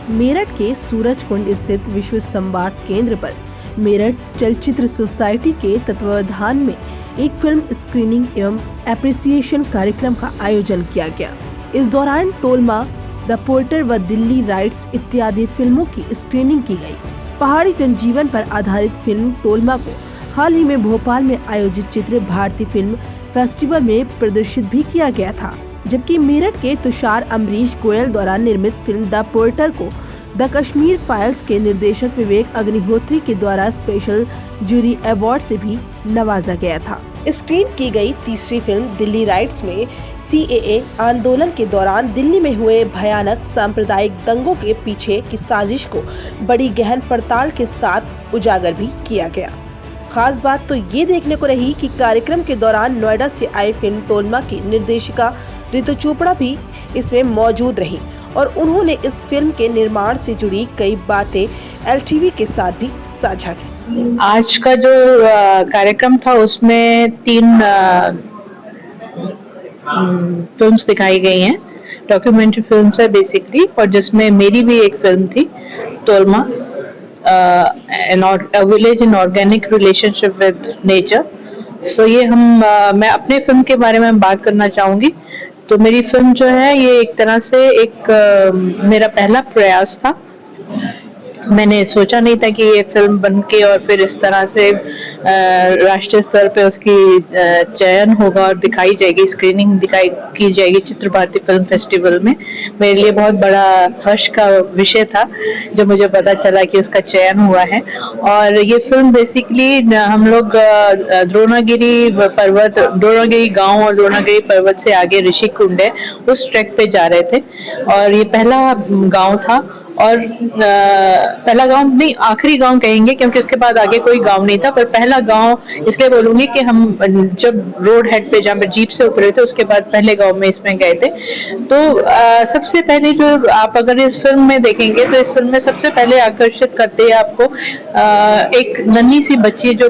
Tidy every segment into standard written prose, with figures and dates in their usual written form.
मेरठ के सूरजकुंड स्थित विश्व संवाद केंद्र पर मेरठ चलचित्र सोसाइटी के तत्वावधान में एक फिल्म स्क्रीनिंग एवं एप्रिसिएशन कार्यक्रम का आयोजन किया गया। इस दौरान टोलमा, द पोर्टर व दिल्ली राइट्स इत्यादि फिल्मों की स्क्रीनिंग की गई। पहाड़ी जनजीवन पर आधारित फिल्म टोलमा को हाल ही में भोपाल में आयोजित चित्र भारती फिल्म फेस्टिवल में प्रदर्शित भी किया गया था, जबकि मेरठ के तुषार अमरीश गोयल द्वारा निर्मित फिल्म द पोर्टर को द कश्मीर फाइल्स के निर्देशक विवेक अग्निहोत्री के द्वारा स्पेशल जूरी अवार्ड से भी नवाजा गया था। स्क्रीन की गई तीसरी फिल्म दिल्ली राइट्स में CAA आंदोलन के दौरान दिल्ली में हुए भयानक सांप्रदायिक दंगों के पीछे की साजिश को बड़ी गहन पड़ताल के साथ उजागर भी किया गया। खास बात तो ये देखने को रही कि कार्यक्रम के दौरान नोएडा से आई फिल्म टोलमा की निर्देशिका ऋतु चोपड़ा भी इसमें मौजूद रही और उन्होंने इस फिल्म के निर्माण से जुड़ी कई बातें LTV के साथ भी साझा की। आज का जो कार्यक्रम था उसमें 3 फिल्म्स दिखाई गई हैं, डॉक्यूमेंट्री फिल्म्स है बेसिकली, और जिसमें मेरी भी एक फिल्म थी टोलमा, A Village in Organic Relationship with Nature। सो ये मैं अपने फिल्म के बारे में बात करना चाहूँगी। तो मेरी फिल्म जो है ये एक तरह से मेरा पहला प्रयास था। मैंने सोचा नहीं था कि ये फिल्म बनके और फिर इस तरह से राष्ट्रीय स्तर पे उसकी चयन होगा और दिखाई जाएगी, स्क्रीनिंग की जाएगी चित्र भारती फिल्म फेस्टिवल में। मेरे लिए बहुत बड़ा हर्ष का विषय था जब मुझे पता चला कि उसका चयन हुआ है। और ये फिल्म बेसिकली हम लोग द्रोणागिरी गांव और द्रोणागिरी पर्वत से आगे ऋषिकुंड है, उस ट्रैक पे जा रहे थे और ये पहला गांव था। और पहला गांव नहीं, आखिरी गांव कहेंगे क्योंकि उसके बाद आगे कोई गांव नहीं था, पर पहला गांव इसलिए बोलूंगी कि हम जब रोड हेड पे जहाँ पर जीप से उतरे थे उसके बाद पहले गांव में इसमें गए थे। तो सबसे पहले जो आप अगर इस फिल्म में देखेंगे तो इस फिल्म में सबसे पहले आकर्षित करते हैं आपको एक नन्ही सी बच्ची जो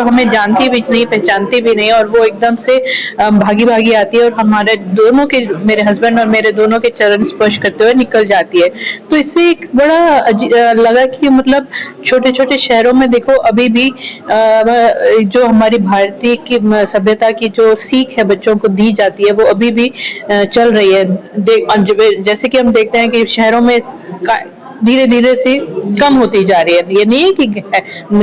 हमें जानती भी नहीं, पहचानती भी नहीं, और वो एकदम से भागी भागी आती है और मेरे हस्बैंड और मेरे दोनों के चरण स्पर्श करते हुए निकल जाती है। तो इससे एक बड़ा लगा कि मतलब छोटे छोटे शहरों में देखो अभी भी जो हमारी भारतीय की सभ्यता की जो सीख है बच्चों को दी जाती है वो अभी भी चल रही है। जैसे कि हम देखते हैं कि शहरों में धीरे धीरे से कम होती जा रही है, ये नहीं है कि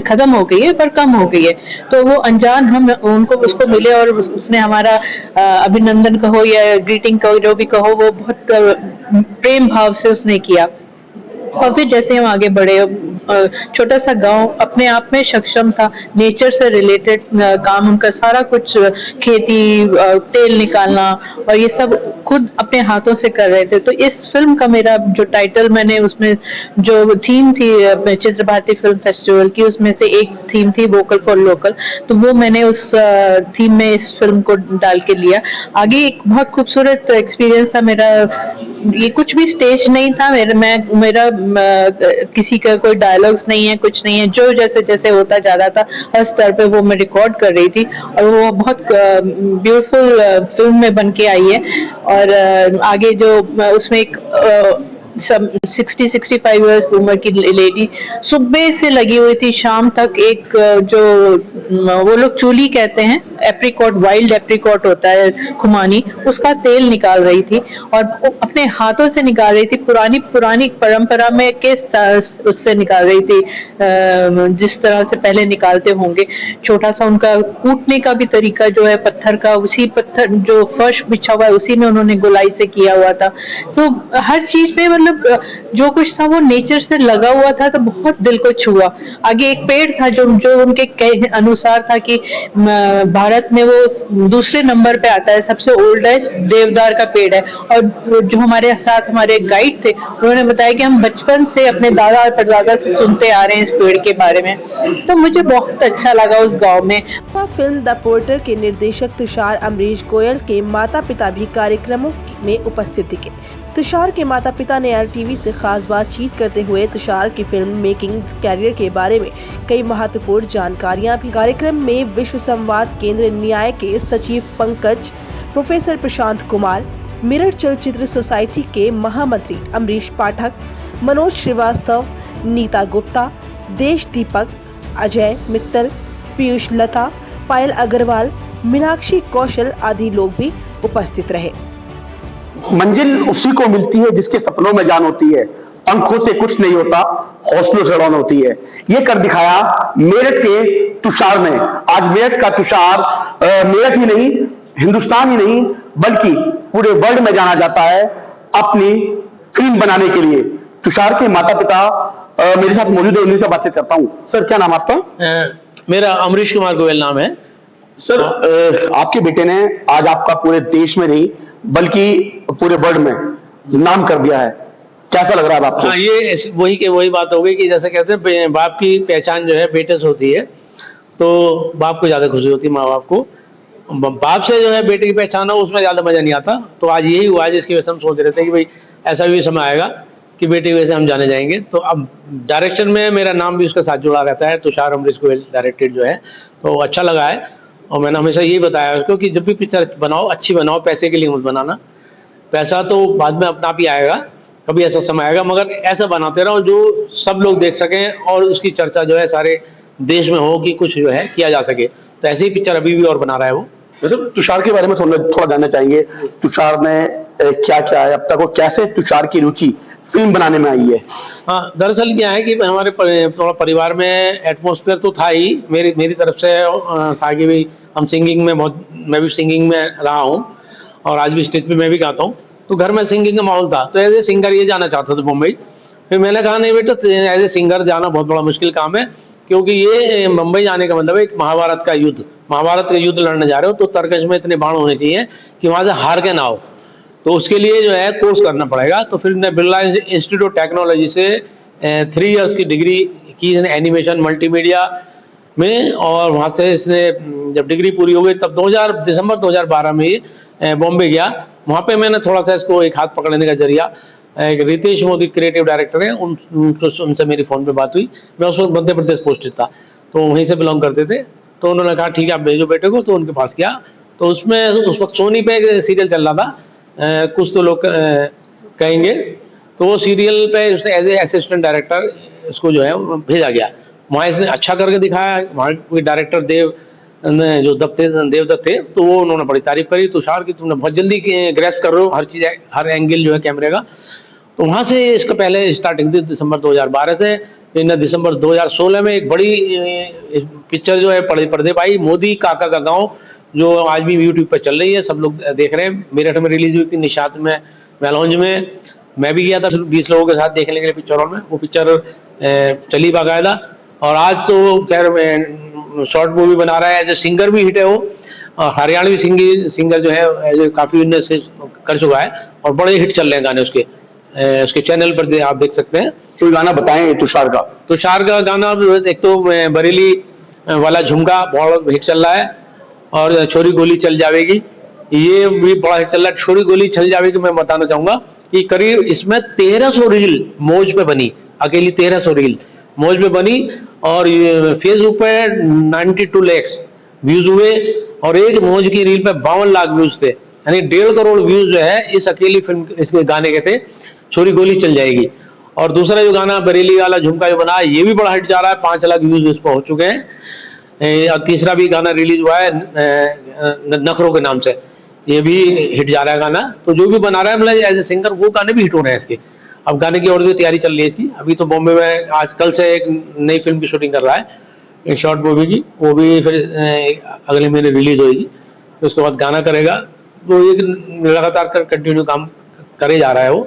खत्म हो गई है पर कम हो गई है। तो वो अनजान हम उसको मिले और उसने हमारा अभिनंदन कहो या ग्रीटिंग कहो, जो भी कहो, वो बहुत प्रेम भाव से उसने किया। और फिर जैसे हम आगे बढ़े, छोटा सा गांव अपने आप में सक्षम था, नेचर से रिलेटेड काम, उनका सारा कुछ खेती, तेल निकालना और ये सब खुद अपने हाथों से कर रहे थे। तो इस फिल्म का मेरा जो टाइटल, मैंने उसमें जो थीम थी चित्र भारती फिल्म फेस्टिवल की, उसमें से एक थीम थी वोकल फॉर लोकल, तो वो मैंने उस थीम में इस फिल्म को डाल के लिया। आगे एक बहुत खूबसूरत एक्सपीरियंस था मेरा, ये कुछ भी स्टेज नहीं था मेरा किसी का कोई डायलॉग्स नहीं है, कुछ नहीं है, जो जैसे जैसे होता जा रहा था हर स्तर पे वो मैं रिकॉर्ड कर रही थी और वो बहुत ब्यूटीफुल फिल्म में बन के आई है। और आगे जो उसमें एक 60-65 इयर्स उम्र की लेडी सुबह से लगी हुई थी शाम तक, एक जो वो लोग चूली कहते हैं, एप्रिकॉट, वाइल्ड एप्रिकॉट होता है खुमानी, उसका तेल निकाल रही थी और अपने हाथों से निकाल रही थी। पुरानी परंपरा में किस तरह उससे निकाल रही थी, जिस तरह से पहले निकालते होंगे। छोटा सा उनका कूटने का भी तरीका जो है पत्थर का, उसी पत्थर जो फर्श बिछा हुआ है उसी में उन्होंने गोलाई से किया हुआ था। तो हर चीज पे मतलब जो कुछ था वो नेचर से लगा हुआ था, तो बहुत दिल को छुआ। आगे एक पेड़ था जो उनके अनुसार था कि भारत में वो दूसरे नंबर पे आता है, सबसे ओल्डेस्ट देवदार का पेड़ है। और जो हमारे साथ हमारे गाइड थे उन्होंने बताया कि हम बचपन से अपने दादा और परदादा से सुनते आ रहे हैं इस पेड़ के बारे में। तो मुझे बहुत अच्छा लगा उस गाँव में। फिल्म द पोर्टर के निर्देशक तुषार अमरीश गोयल के माता पिता भी कार्यक्रमों में उपस्थित थे। तुषार के माता पिता ने LTV से खास बातचीत करते हुए तुषार की फिल्म मेकिंग कैरियर के बारे में कई महत्वपूर्ण जानकारियां भी। कार्यक्रम में विश्व संवाद केंद्र न्याय के सचिव पंकज, प्रोफेसर प्रशांत कुमार, मेरठ चलचित्र सोसाइटी के महामंत्री अमरीश पाठक, मनोज श्रीवास्तव, नीता गुप्ता, देश दीपक, अजय मित्तल, पीयूष लता, पायल अग्रवाल, मीनाक्षी कौशल आदि लोग भी उपस्थित रहे। मंजिल उसी को मिलती है जिसके सपनों में जान होती है, पंखों से कुछ नहीं होता, हौसलों से उड़ान होती है। ये कर दिखाया मेरठ के तुषार ने। आज मेरठ का तुषार मेरठ ही नहीं, हिंदुस्तान ही नहीं, बल्कि पूरे वर्ल्ड में जाना जाता है अपनी फिल्म बनाने के लिए। तुषार के माता पिता मेरे साथ मौजूद है, उन्हीं से बातचीत करता हूँ। सर, क्या नाम आपका? मेरा अमरीश कुमार गोयल नाम है। सर, आपके बेटे ने आज आपका पूरे देश में नहीं बल्कि पूरे वर्ल्ड में नाम कर दिया है, कैसा लग रहा है आपको? हाँ, ये वही बात हो गई कि जैसे कहते हैं बाप की पहचान जो है बेटे से होती है, तो बाप को ज्यादा खुशी होती है, माँ बाप को। बाप से जो है बेटे की पहचान हो उसमें ज्यादा मजा नहीं आता। तो आज यही हुआ, जिसकी वजह से हम सोच रहे थे कि भाई ऐसा भी समय आएगा कि बेटे की वजह से हम जाने जाएंगे। तो अब डायरेक्शन में मेरा नाम भी उसके साथ जुड़ा रहता है, तुषार अमरीश गोयल डायरेक्टेड जो है, तो अच्छा लगा है। और मैंने हमेशा यही बताया उसको कि जब भी पिक्चर बनाओ अच्छी बनाओ, पैसे के लिए मत बनाना। पैसा तो बाद में अपना आप ही आएगा, कभी ऐसा समय आएगा, मगर ऐसा बनाते रहो जो सब लोग देख सकें और उसकी चर्चा जो है सारे देश में हो कि कुछ जो है किया जा सके। तो ऐसी ही पिक्चर अभी भी और बना रहा है वो। मतलब तुषार के बारे में थोड़ा जानना चाहेंगे। तुषार ने क्या क्या है अब तक, और कैसे तुषार की रुचि फिल्म बनाने में आई है? हाँ, दरअसल क्या है कि हमारे थोड़ा परिवार में एटमॉस्फेयर तो था ही, मेरी तरफ से था कि भाई हम सिंगिंग में मैं भी सिंगिंग में रहा हूँ और आज भी स्टेज पे मैं भी गाता हूँ, तो घर में सिंगिंग का माहौल था। तो एज ए सिंगर ये जाना चाहता था मुंबई। फिर मैंने कहा नहीं बेटा, एज ए सिंगर जाना बहुत बड़ा मुश्किल काम है, क्योंकि ये मुंबई जाने का मतलब है एक महाभारत का युद्ध लड़ने जा रहे हो, तो तरकश में इतने बाण होने चाहिए कि वहां से हार के ना हो। तो उसके लिए जो है कोर्स करना पड़ेगा। तो फिर मैं बिरला इंस्टीट्यूट ऑफ टेक्नोलॉजी से 3 इयर्स की डिग्री की एनिमेशन मल्टीमीडिया में, और वहाँ से इसने जब डिग्री पूरी हो गई तब दिसंबर 2012 में बॉम्बे गया। वहाँ पे मैंने थोड़ा सा इसको एक हाथ पकड़ने का जरिया, एक रितेश मोदी क्रिएटिव डायरेक्टर है, उनसे मेरी फ़ोन पे बात हुई। मैं उस वक्त मध्य प्रदेश पोस्टेड था, तो वहीं से बिलोंग करते थे। तो उन्होंने कहा ठीक है आप भेजो बेटे को, तो उनके पास किया। तो उसमें उस वक्त सोनी पे एक सीरियल चल रहा था, कुछ तो लोग कहेंगे, तो वो सीरियल पे उसने एज ए असिस्टेंट डायरेक्टर इसको जो है भेजा गया। वहाँ इसने अच्छा करके दिखाया। वहाँ कोई डायरेक्टर देवदत्त थे, तो वो उन्होंने बड़ी तारीफ करी तुषार की, तुमने बहुत जल्दी ग्रैस्प कर रहे हो हर चीज़, हर एंगल जो है कैमरे का। तो वहाँ से इसका पहले स्टार्टिंग थी दिसंबर 2012 से। इन दिसंबर 2016 में एक बड़ी पिक्चर जो है पर्दे पर आई, मोदी काका का गाँव, जो आज भी यूट्यूब पर चल रही है, सब लोग देख रहे हैं। मेरठ में रिलीज हुई थी, निशात में, मेलौंज में। मैं भी गया था 20 लोगों के साथ देखने के लिए पिक्चर हॉल में। वो पिक्चर चली बाकायदा, और आज तो खैर शॉर्ट मूवी बना रहा है, एज ए सिंगर भी हिट है वो। हरियाणवी सिंगर जो है काफ़ी कर चुका है और बड़े हिट चल रहे हैं गाने उसके चैनल पर आप देख सकते हैं। कोई गाना बताएं तुषार का गाना। एक तो बरेली वाला झुमका बहुत हिट चल रहा है, और छोरी गोली चल जावेगी, ये भी बड़ा हिट चल रहा है। छोरी गोली चल जावेगी मैं बताना चाहूँगा कि करीब इसमें 1300 रील मौज पे बनी, अकेली 1300 रील मौज पे बनी, और फेसबुक पे 92 लाख व्यूज हुए, और एक मौज की रील पे 52 लाख व्यूज थे, यानी 1.5 करोड़ व्यूज जो है इस अकेली फिल्म इसके गाने के थे, छोरी गोली चल जाएगी। और दूसरा जो गाना बरेली वाला झुमका जो बना, ये भी बड़ा हिट जा रहा है, 5 लाख व्यूज इस पर हो चुके हैं। और तीसरा भी गाना रिलीज हुआ है नखरों के नाम से, ये भी हिट जा रहा है गाना। तो जो भी बना रहा है मतलब एज ए सिंगर, वो गाने भी हिट हो रहे हैं इसके। अब गाने की और भी तैयारी चल रही है इसकी। अभी तो बॉम्बे में आज कल से एक नई फिल्म की शूटिंग कर रहा है, शॉर्ट मूवी की, वो भी फिर अगले महीने रिलीज होगी। तो उसके बाद गाना करेगा, तो एक लगातार कंटिन्यू काम करे जा रहा है वो,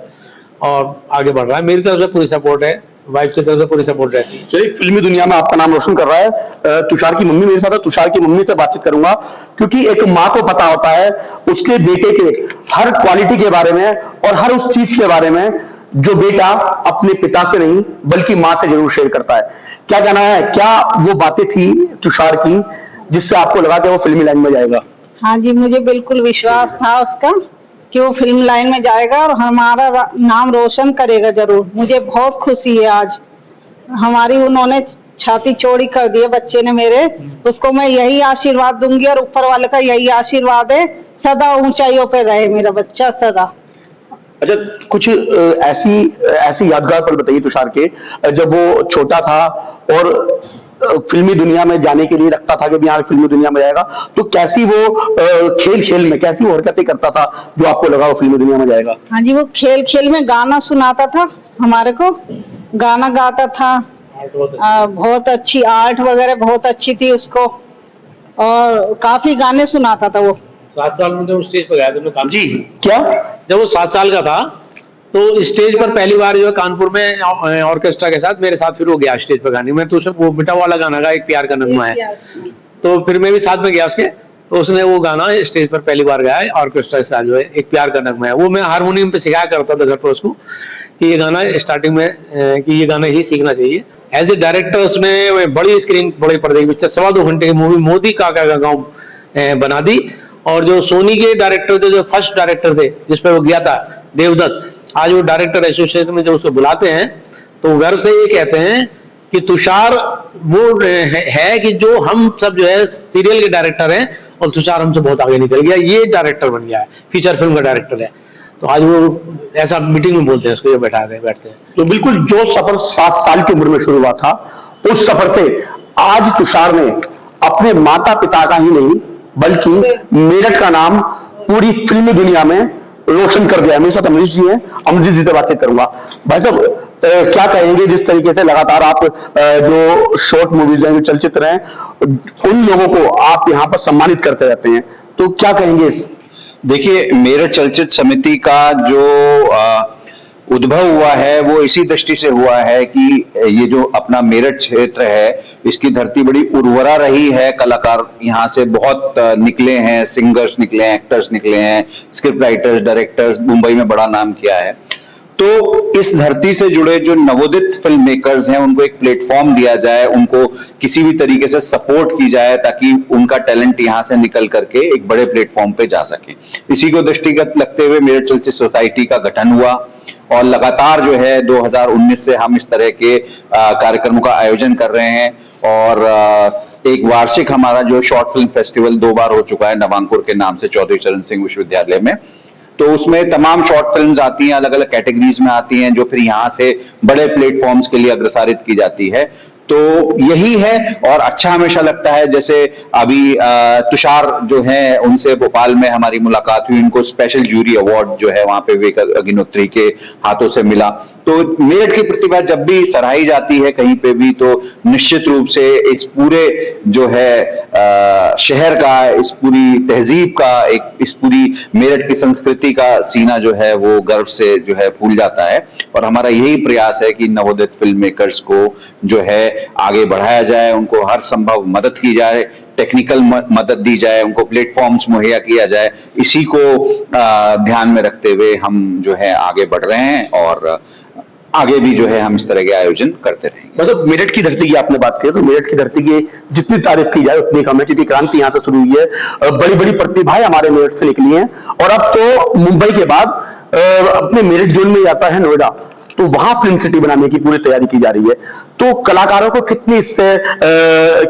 और आगे बढ़ रहा है। मेरी तरफ से पूरी सपोर्ट है, वाइफ की तरफ से पूरी सपोर्ट रहती है। चलिए, फिल्मी दुनिया में आपका नाम रोशन कर रहा है। तुषार की मम्मी मेरे साथ है, तुषार की मम्मी से बातचीत करूंगा, क्योंकि एक माँ को पता होता है उसके बेटे के हर क्वालिटी के बारे में और हर उस चीज के बारे में जो बेटा अपने पिता से नहीं बल्कि माँ से जरूर शेयर करता है। क्या कहना है, क्या वो बातें थी तुषार की जिससे आपको लगा कि वो फिल्मी लाइन में जाएगा? हाँ जी, मुझे बिल्कुल विश्वास था उसका कि वो फिल्म लाइन में जाएगा और हमारा नाम रोशन करेगा जरूर। मुझे बहुत खुशी है आज, हमारी उन्होंने छाती चौड़ी कर दी है बच्चे ने मेरे। उसको मैं यही आशीर्वाद दूंगी, और ऊपर वाले का यही आशीर्वाद है, सदा ऊंचाइयों पे रहे मेरा बच्चा, सदा। अच्छा, कुछ ऐसी यादगार पल बताइए तुषार के, जब वो छोटा था और फिल्मी दुनिया में जाने के लिए लगता था कि यहाँ फिल्मी दुनिया में जाएगा, तो कैसी वो खेल खेल में कैसी वो हरकतें करता था जो आपको लगा वो फिल्मी दुनिया में जाएगा? हाँ जी, वो खेल खेल में गाना सुनाता था हमारे को, गाना गाता था। बहुत अच्छी आर्ट वगैरह बहुत अच्छी थी उसको, और काफी गाने सुनाता था वो। 7 साल में जब स्टेज पर गया था काम जी, क्या जब वो 7 साल का था तो स्टेज पर पहली बार जो है कानपुर में ऑर्केस्ट्रा के साथ मेरे साथ फिर वो गया स्टेज पर गाने में, तो उसमें वो मिटा वाला गाना का एक प्यार का नगमा है, तो फिर मैं भी साथ में गया उसके, तो उसने वो गाना स्टेज पर पहली बार गाया है ऑर्केस्ट्रा के साथ, जो है एक प्यार का नगमा है, वो मैं हारमोनियम पे सिखाया करता था घर पर उसको कि ये गाना स्टार्टिंग में कि ये गाना ही सीखना चाहिए। एज ए डायरेक्टर उसने बड़ी स्क्रीन बड़े पर्दे की पिक्चर 2.25 घंटे की मूवी मोदी काका का गाँव बना दी, और जो सोनी के डायरेक्टर थे, जो फर्स्ट डायरेक्टर थे जिसपे वो गया था देवदत्त, आज वो डायरेक्टर एसोसिएशन में जब उसको बुलाते हैं तो गर्व से ये कहते हैं कि तुषार वो है कि जो हम सब जो है सीरियल के डायरेक्टर हैं और तुषार हमसे बहुत आगे निकल गया, ये डायरेक्टर बन गया है, फीचर फिल्म का डायरेक्टर है। तो आज वो ऐसा मीटिंग में बोलते हैं उसको, ये बैठते हैं। तो बिल्कुल जो सफर 7 साल की उम्र में शुरू हुआ था, उस सफर से आज तुषार ने अपने माता पिता का ही नहीं बल्कि मेरठ का नाम पूरी फिल्मी दुनिया में रोशन कर दिया। मेरे साथ अमरीश जी हैं, अमरीश जी से बातचीत करूंगा। भाई साहब, क्या कहेंगे जिस तरीके से लगातार आप जो शॉर्ट मूवीज हैं, जो चलचित्र हैं, उन लोगों को आप यहाँ पर सम्मानित करते रहते हैं, तो क्या कहेंगे? देखिए, मेरठ चलचित्र समिति का जो उद्भव हुआ है वो इसी दृष्टि से हुआ है कि ये जो अपना मेरठ क्षेत्र है इसकी धरती बड़ी उर्वरा रही है, कलाकार यहाँ से बहुत निकले हैं, सिंगर्स निकले हैं, एक्टर्स निकले हैं, स्क्रिप्ट राइटर्स, डायरेक्टर्स, मुंबई में बड़ा नाम किया है। तो इस धरती से जुड़े जो नवोदित फिल्म मेकर्स हैं उनको एक प्लेटफॉर्म दिया जाए, उनको किसी भी तरीके से सपोर्ट की जाए ताकि उनका टैलेंट यहाँ से निकल करके एक बड़े प्लेटफॉर्म पे जा सके। इसी को दृष्टिगत लगते हुए मेरठ चलचित्र सोसाइटी का गठन हुआ और लगातार जो है 2019 से हम इस तरह के कार्यक्रमों का आयोजन कर रहे हैं, और एक वार्षिक हमारा जो शॉर्ट फिल्म फेस्टिवल 2 बार हो चुका है नवांकुर के नाम से चौधरी चरण सिंह विश्वविद्यालय में। तो उसमें तमाम शॉर्ट फिल्म्स आती हैं, अलग अलग कैटेगरीज में आती हैं, जो फिर यहाँ से बड़े प्लेटफॉर्म्स के लिए अग्रसारित की जाती है। तो यही है, और अच्छा हमेशा लगता है। जैसे अभी तुषार जो है उनसे भोपाल में हमारी मुलाकात हुई, उनको स्पेशल जूरी अवार्ड जो है वहां पे विवेक अग्निहोत्री के हाथों से मिला। तो मेरठ की प्रतिभा जब भी सराही जाती है कहीं पे भी, तो निश्चित रूप से इस पूरे जो है शहर का, इस पूरी तहजीब का, इस पूरी मेरठ की संस्कृति का सीना जो है वो गर्व से जो है फूल जाता है। और हमारा यही प्रयास है कि नवोदित फिल्म मेकर्स को जो है आगे बढ़ाया जाए, उनको हर संभव मदद की जाए, टेक्निकल मदद दी जाए, उनको प्लेटफॉर्म्स मुहैया किया जाए। इसी को ध्यान में रखते हुए हम जो है आगे बढ़ रहे हैं, और आगे भी जो है हम इस तरह के आयोजन करते रहेंगे। मतलब मेरठ की धरती की आपने बात की, तो मेरठ की धरती की जितनी तारीफ की जाए उतनी कम है, क्योंकि क्रांति यहाँ से शुरू हुई है, बड़ी बड़ी प्रतिभाएं हमारे मेरठ से निकली हैं, और अब तो मुंबई के बाद अपने मेरठ जोन में आता है नोएडा, तो वहां फिल्म सिटी बनाने की पूरी तैयारी की जा रही है। तो कलाकारों को कितनी इससे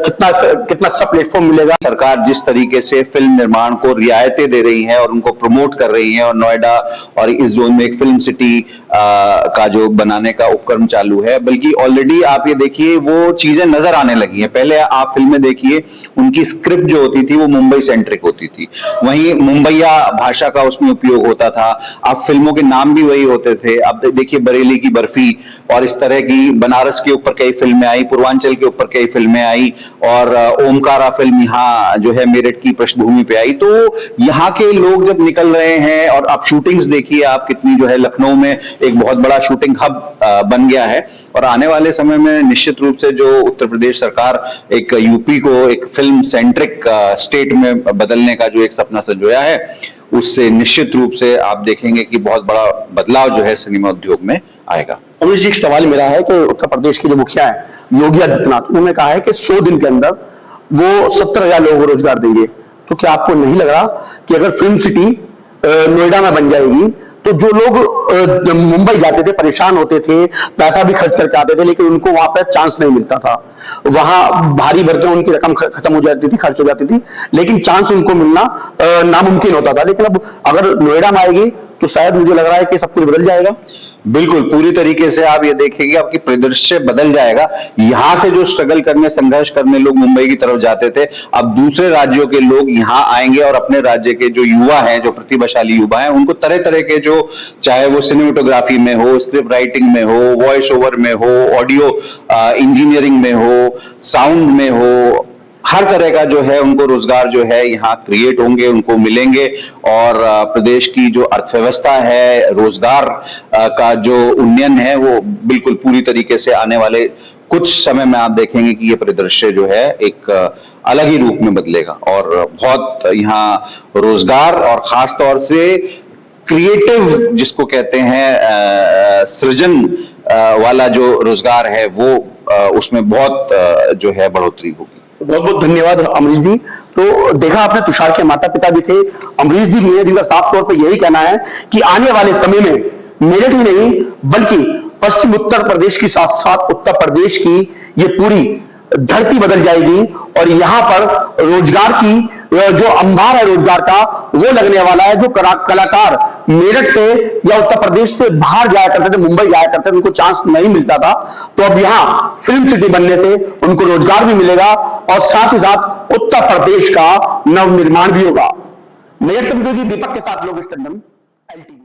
कितना अच्छा प्लेटफॉर्म मिलेगा? सरकार जिस तरीके से फिल्म निर्माण को रियायतें दे रही है और उनको प्रमोट कर रही है, और नोएडा और इस जोन में एक फिल्म सिटी का जो बनाने का उपक्रम चालू है, बल्कि ऑलरेडी आप ये देखिए वो चीजें नजर आने लगी हैं। पहले आप फिल्में देखिए, उनकी स्क्रिप्ट जो होती थी वो मुंबई सेंट्रिक होती थी, वहीं मुंबईया भाषा का उसमें उपयोग होता था। अब फिल्मों के नाम भी वही होते थे। अब देखिए बरेली की बर्फी और इस तरह की, बनारस के ऊपर कई फिल्में आई, पूर्वांचल के ऊपर कई फिल्में आई, और ओमकारा फिल्म यहाँ जो है मेरठ की पृष्ठभूमि पे आई। तो यहाँ के लोग जब निकल रहे हैं, और आप शूटिंग्स देखिए आप कितनी जो है, लखनऊ में एक बहुत बड़ा शूटिंग हब बन गया है, और आने वाले समय में निश्चित रूप से जो उत्तर प्रदेश सरकार एक यूपी को एक फिल्म सेंट्रिक स्टेट में बदलने का जो एक सपना संजोया है, उससे निश्चित रूप से आप देखेंगे कि बहुत बड़ा बदलाव जो है सिनेमा उद्योग में आएगा। अमरीश जी, एक सवाल मेरा है कि उत्तर प्रदेश के जो मुखिया है योगी आदित्यनाथ, उन्होंने कहा है कि 100 दिन के अंदर वो 70,000 लोगों को रोजगार देंगे। तो क्या आपको नहीं लग रहा कि अगर फिल्म सिटी नोएडा में बन जाएगी तो जो लोग मुंबई जाते थे, परेशान होते थे, पैसा भी खर्च करके आते थे, लेकिन उनको वहां पर चांस नहीं मिलता था, वहां भारी भरकर उनकी रकम खत्म हो जाती थी, खर्च हो जाती थी, लेकिन चांस उनको मिलना नामुमकिन होता था। लेकिन अब अगर नोएडा में आएगी तो शायद मुझे लग रहा है कि सब कुछ बदल जाएगा। बिल्कुल, पूरी तरीके से आप ये देखेंगे आपकी परिदृश्य बदल जाएगा। यहाँ से जो स्ट्रगल करने, संघर्ष करने लोग मुंबई की तरफ जाते थे, अब दूसरे राज्यों के लोग यहाँ आएंगे और अपने राज्य के जो युवा हैं, जो प्रतिभाशाली युवा हैं, उनको तरह तरह के जो, चाहे वो सिनेमेटोग्राफी में हो, स्क्रिप्ट राइटिंग में हो, वॉइस ओवर में हो, ऑडियो इंजीनियरिंग में हो, साउंड में हो, हर तरह का जो है उनको रोजगार जो है यहाँ क्रिएट होंगे, उनको मिलेंगे। और प्रदेश की जो अर्थव्यवस्था है, रोजगार का जो उन्नयन है, वो बिल्कुल पूरी तरीके से आने वाले कुछ समय में आप देखेंगे कि ये परिदृश्य जो है एक अलग ही रूप में बदलेगा और बहुत यहाँ रोजगार और खास तौर से क्रिएटिव जिसको कहते हैं सृजन वाला जो रोजगार है वो उसमें बहुत जो है बढ़ोतरी होगी। बहुत बहुत धन्यवाद अमरीश जी। तो देखा आपने, तुषार के माता पिता भी थे, अमरीश जी भी हैं, जिनका साफ तौर पर यही कहना है कि आने वाले समय में मेरठ ही नहीं बल्कि पश्चिम उत्तर प्रदेश की साथ साथ उत्तर प्रदेश की ये पूरी धरती बदल जाएगी और यहाँ पर रोजगार की जो अंबार है रोजगार का वो लगने वाला है। जो कलाकार मेरठ से या उत्तर प्रदेश से बाहर जाया करते थे, मुंबई जाया करते थे, उनको चांस नहीं मिलता था, तो अब यहाँ फिल्म सिटी बनने से उनको रोजगार भी मिलेगा और साथ ही साथ उत्तर प्रदेश का नवनिर्माण भी होगा। मेरठ से दीपक के साथ लोकेश टंडन, LTV।